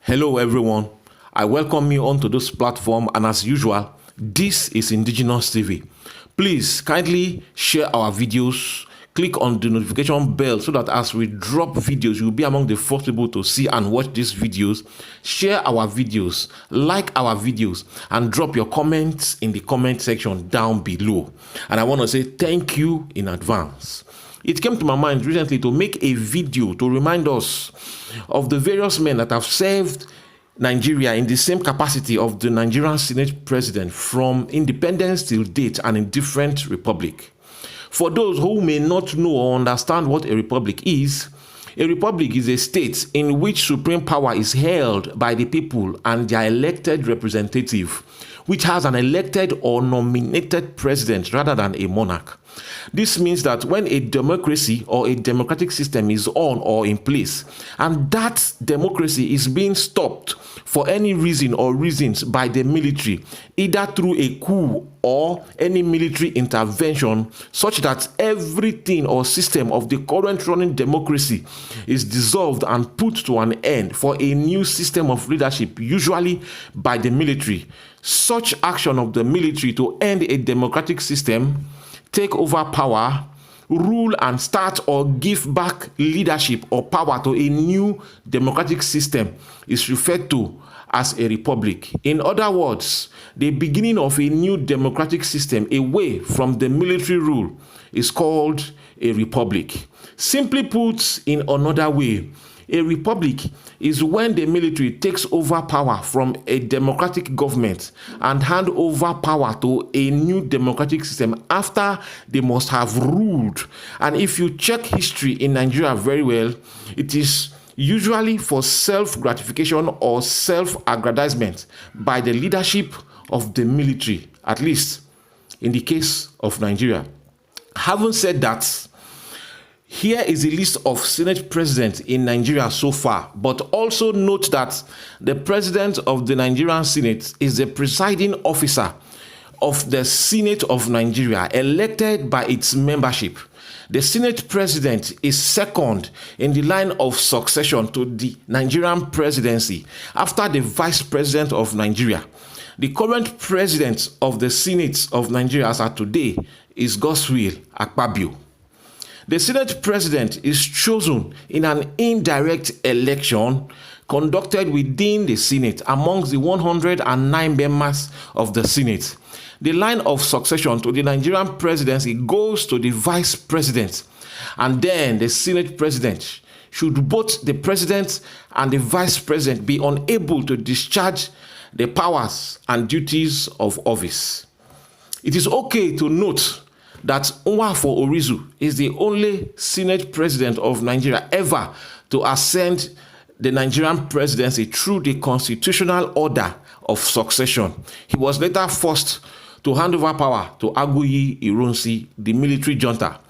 Hello everyone, I welcome you onto this platform, and as usual, this is Indigenous TV. Please kindly share our videos, click on the notification bell so that as we drop videos, you'll be among the first people to see and watch these videos. Share our videos, like our videos, and drop your comments in the comment section down below. And I want to say thank you in advance. It came to my mind recently to make a video to remind us of the various men that have served Nigeria in the same capacity of the Nigerian Senate president from independence till date and in different republics. For those who may not know or understand what a republic is a state in which supreme power is held by the people and their elected representative, which has an elected or nominated president rather than a monarch. This means that when a democracy or a democratic system is on or in place, and that democracy is being stopped for any reason or reasons by the military, either through a coup or any military intervention, such that everything or system of the current running democracy is dissolved and put to an end for a new system of leadership, usually by the military. Such action of the military to end a democratic system, take over power, rule and start or give back leadership or power to a new democratic system is referred to as a republic. In other words, the beginning of a new democratic system away from the military rule is called a republic. Simply put, in another way, a republic is when the military takes over power from a democratic government and hand over power to a new democratic system after they must have ruled. And if you check history in Nigeria very well, it is usually for self-gratification or self-aggrandizement by the leadership of the military, at least in the case of Nigeria. Having said that, here is a list of Senate presidents in Nigeria so far, but also note that the president of the Nigerian Senate is the presiding officer of the Senate of Nigeria, elected by its membership. The Senate president is second in the line of succession to the Nigerian presidency after the vice president of Nigeria. The current president of the Senate of Nigeria as of today is Godswill Akpabio. The Senate president is chosen in an indirect election conducted within the Senate amongst the 109 members of the Senate. The line of succession to the Nigerian presidency goes to the vice president, and then the Senate president. Should both the president and the vice president be unable to discharge the powers and duties of office. It is okay to note that Nwafor Orizu is the only Senate president of Nigeria ever to ascend the Nigerian presidency through the constitutional order of succession. He was later forced to hand over power to Aguiyi-Ironsi, the military junta.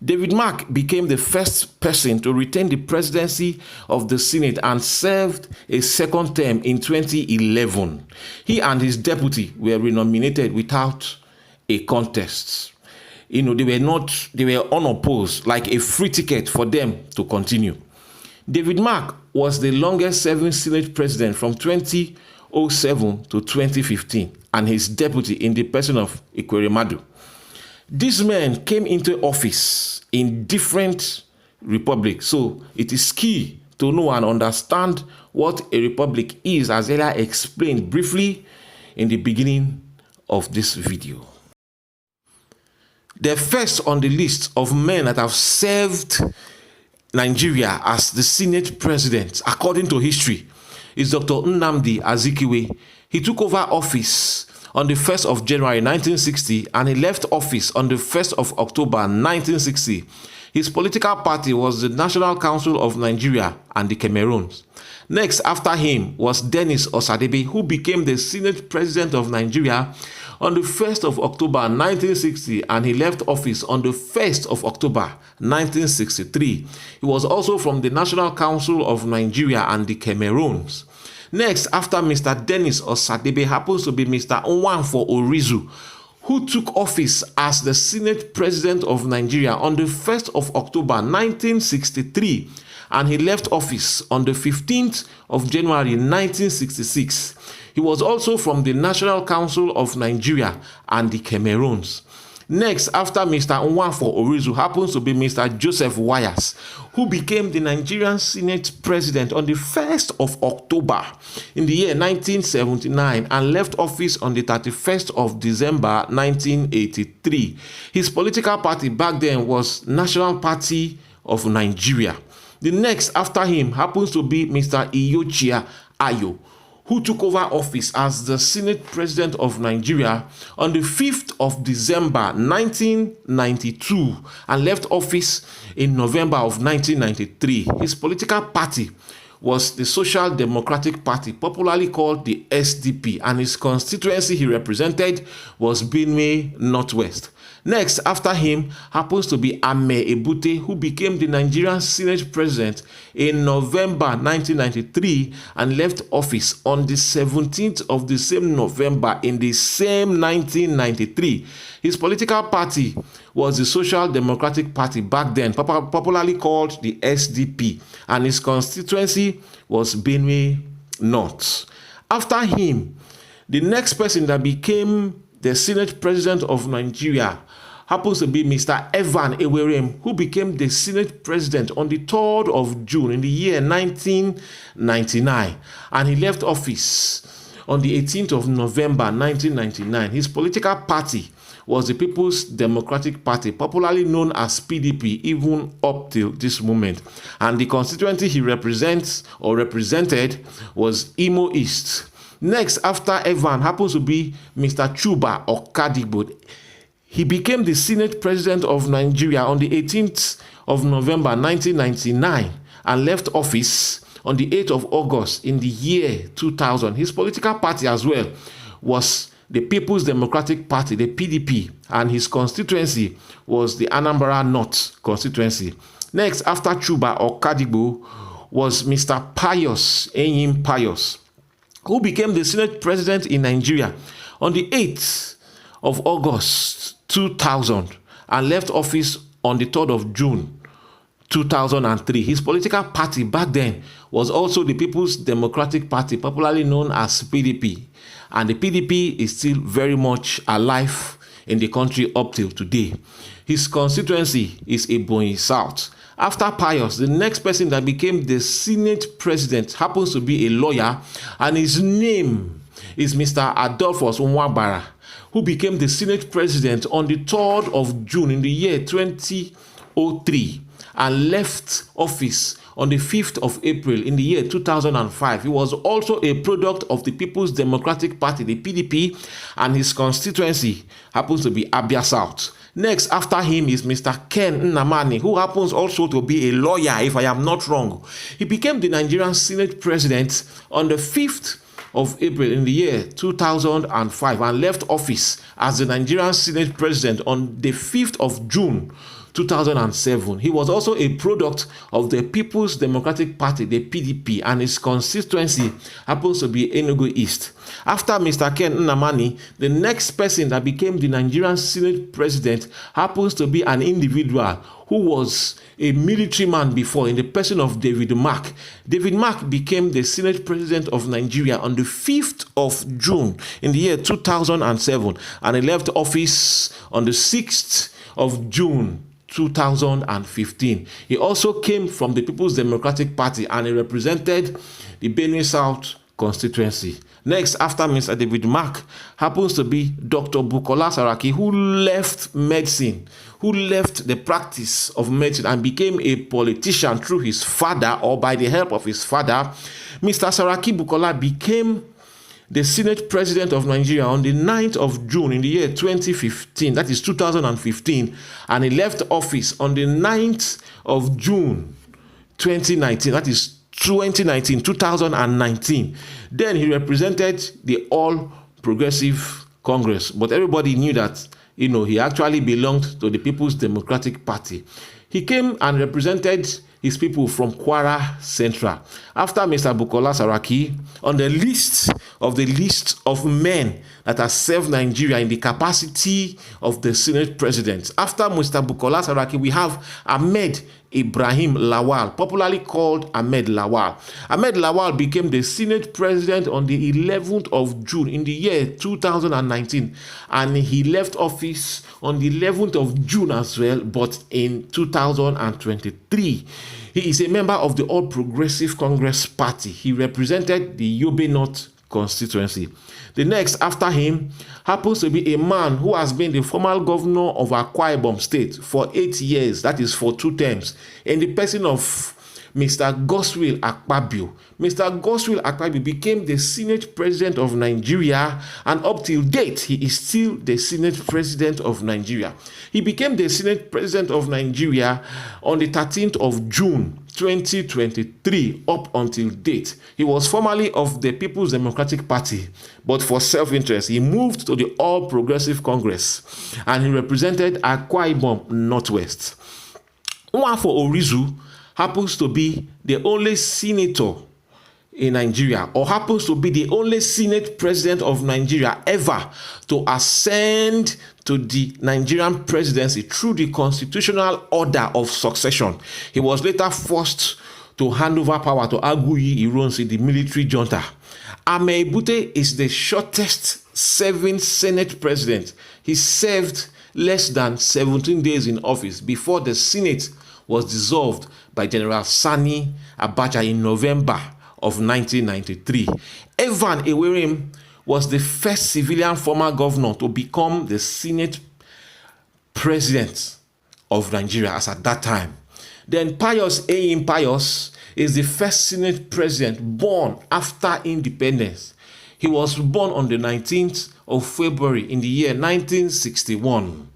David Mark became the first person to retain the presidency of the Senate and served a second term in 2011. He and his deputy were renominated without a contest. They were unopposed, like a free ticket for them to continue. David Mark was the longest serving Senate president from 2007 to 2015, and his deputy in the person of Ikewere Ekweremadu. These men came into office in different republics, so it is key to know and understand what a republic is, as Ella explained briefly in the beginning of this video. The first on the list of men that have served Nigeria as the Senate president, according to history, is Dr. Nnamdi Azikiwe. He took over office on the 1st of January 1960 and he left office on the 1st of October 1960. His political party was the National Council of Nigeria and the Cameroons. Next after him was Dennis Osadebe, who became the Senate President of Nigeria on the 1st of October 1960, and he left office on the 1st of October 1963. He was also from the National Council of Nigeria and the Cameroons. Next after Mr. Dennis Osadebe happens to be Mr. Nwafor Orizu, who took office as the Senate President of Nigeria on the 1st of October 1963 and he left office on the 15th of January 1966. He was also from the National Council of Nigeria and the Cameroons. Next, after Mr. Nwafor Orizu, happens to be Mr. Joseph Wayas, who became the Nigerian Senate President on the 1st of October in the year 1979 and left office on the 31st of December 1983. His political party back then was National Party of Nigeria. The next after him happens to be Mr. Ikewere Ekweremadu, who took over office as the Senate President of Nigeria on the 5th of December 1992 and left office in November of 1993. His political party was the Social Democratic Party, popularly called the SDP, and his constituency he represented was Benue Northwest. Next, after him, happens to be Ame Ebute, who became the Nigerian Senate President in November 1993 and left office on the 17th of the same November in the same 1993. His political party was the Social Democratic Party back then, popularly called the SDP, and his constituency was Benue North. After him, the next person that became the Senate President of Nigeria happens to be Mr. Evan Ewerem, who became the Senate President on the 3rd of June in the year 1999, and he left office on the 18th of November 1999. His political party was the People's Democratic Party, popularly known as PDP, even up till this moment. And the constituency he represents or represented was Imo East. Next, after Evan, happens to be Mr. Chuba Okadibo. He became the Senate President of Nigeria on the 18th of November 1999 and left office on the 8th of August in the year 2000. His political party as well was the People's Democratic Party, the PDP, and his constituency was the Anambra North constituency. Next, after Chuba Okadibo, was Mr. Pius Enyim Pius, who became the Senate President in Nigeria on the 8th of August 2000 and left office on the 3rd of June 2003. His political party back then was also the People's Democratic Party, popularly known as PDP. And the PDP is still very much alive in the country up till today. His constituency is Ebonyi South. After Pius, the next person that became the Senate President happens to be a lawyer, and his name is Mr. Adolphus Nwabara, who became the Senate President on the 3rd of June in the year 2003 and left office on the 5th of April in the year 2005. He was also a product of the People's Democratic Party, the PDP, and his constituency happens to be Abia South. Next, after him is Mr. Ken Nnamani, who happens also to be a lawyer, if I am not wrong. He became the Nigerian Senate President on the 5th of April in the year 2005 and left office as the Nigerian Senate President on the 5th of June 2007. He was also a product of the People's Democratic Party, the PDP, and his constituency happens to be Enugu East. After Mr. Ken Nnamani, the next person that became the Nigerian Senate President happens to be an individual who was a military man before, in the person of David Mark. David Mark became the Senate President of Nigeria on the 5th of June in the year 2007, and he left office on the 6th of June 2015. He also came from the People's Democratic Party and he represented the Benue South constituency. Next, after Mr. David Mark, happens to be Dr. Bukola Saraki, who left medicine, who left the practice of medicine and became a politician through his father or by the help of his father. Mr. Saraki Bukola became the Senate President of Nigeria on the 9th of June in the year 2015, that is 2015, and he left office on the 9th of June 2019, that is 2019. Then he represented the All Progressive Congress, but everybody knew that, he actually belonged to the People's Democratic Party. He came and represented his people from Kwara Central. After Mr. Bukola Saraki, on the list of men that have served Nigeria in the capacity of the Senate President, after Mr. Bukola Saraki, we have Ahmed Ibrahim Lawal, popularly called Ahmed Lawal. Ahmed Lawal became the Senate president on the 11th of June in the year 2019, and he left office on the 11th of June as well, but in 2023. He is a member of the All Progressive Congress Party. He represented the Yobe North constituency. The next after him happens to be a man who has been the former governor of Akwa-Ibom State for 8 years, that is for 2 terms, in the person of Mr. Godswill Akpabio. Mr. Godswill Akpabio became the Senate President of Nigeria, and up till date, he is still the Senate President of Nigeria. He became the Senate President of Nigeria on the 13th of June 2023 up until date. He was formerly of the People's Democratic Party, but for self-interest, he moved to the All Progressive Congress, and he represented Akwa-Ibom Northwest. Nwafor Orizu happens to be the only senator in Nigeria, or happens to be the only Senate President of Nigeria ever to ascend to the Nigerian presidency through the constitutional order of succession. He was later forced to hand over power to Aguiyi-Ironsi, the military junta. Ameibute is the shortest serving Senate president. He served less than 17 days in office before the Senate was dissolved by General Sani Abacha in November of 1993. Evan Ewerem was the first civilian former governor to become the Senate President of Nigeria as at that time. Then Pius Eyim Pius is the first Senate President born after independence. He was born on the 19th of February in the year 1961.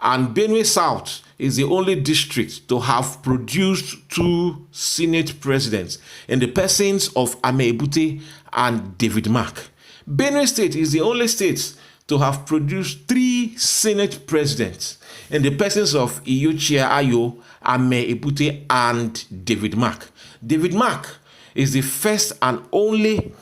And Benue South is the only district to have produced 2 Senate presidents in the persons of Ameibute and David Mark. Benue State is the only state to have produced 3 Senate presidents in the persons of Iyochie Ayo, Ameibute, and David Mark. David Mark is the first and only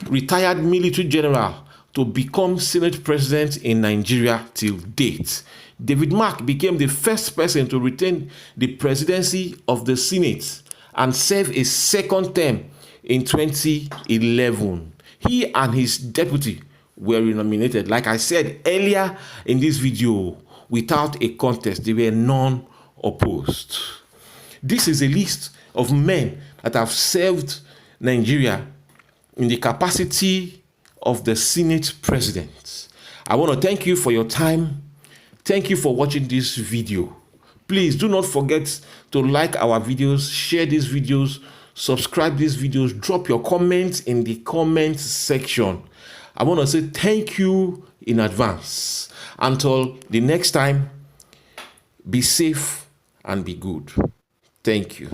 retired military general to become Senate President in Nigeria till date. David Mark became the first person to retain the presidency of the Senate and serve a 2nd term in 2011. He and his deputy were nominated, like I said earlier in this video, without a contest. They were non-opposed. This is a list of men that have served Nigeria in the capacity of the Senate President. I want to thank you for your time. Thank you for watching this video. Please do not forget to like our videos, share these videos, subscribe these videos, drop your comments in the comment section. I want to say thank you in advance. Until the next time, be safe and be good. Thank you.